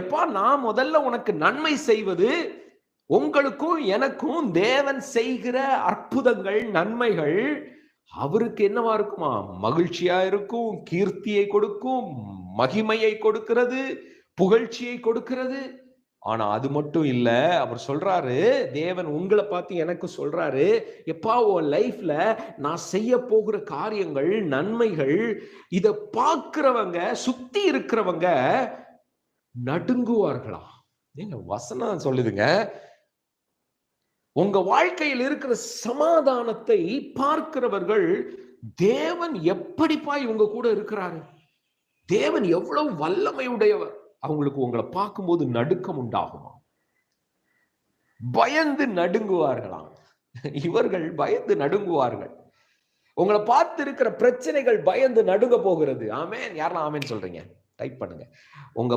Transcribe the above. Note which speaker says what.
Speaker 1: எப்பா நான் முதல்ல உனக்கு நன்மை செய்வது உங்களுக்கும் எனக்கும் தேவன் செய்கிற அற்புதங்கள் நன்மைகள் அவருக்கு என்னவா இருக்குமா? மகிழ்ச்சியா இருக்கும், கீர்த்தியை கொடுக்கும், மகிமையை கொடுக்கிறது, புகழ்ச்சியை கொடுக்கிறது. ஆனா அது மட்டும் இல்ல, அவர் சொல்றாரு, தேவன் உங்களை பார்த்து எனக்கு சொல்றாரு, எப்பா உன் லைஃப்ல நான் செய்ய போகிற காரியங்கள் நன்மைகள் இத பார்க்கிறவங்க சுத்தி இருக்கிறவங்க நடுங்குவார்களா? நீங்க வசனம் சொல்லுதுங்க, உங்க வாழ்க்கையில் இருக்கிற சமாதானத்தை பார்க்கிறவர்கள் தேவன் எப்படிப்பா இவங்க கூட இருக்கிறாரு, தேவன் எவ்வளவு வல்லமை உடையவர், அவங்களுக்கு உங்களை பார்க்கும்போது நடுக்கம் உண்டாகுமா? பயந்து நடுங்குவார்களாம். இவர்கள் பயந்து நடுங்குவார்கள். உங்களை பார்த்து இருக்கிற பிரச்சனைகள் பயந்து நடுங்க போகிறது. ஆமென். யாரெல்லாம் ஆமென் சொல்றீங்க? டைப் பண்ணுங்க. உங்க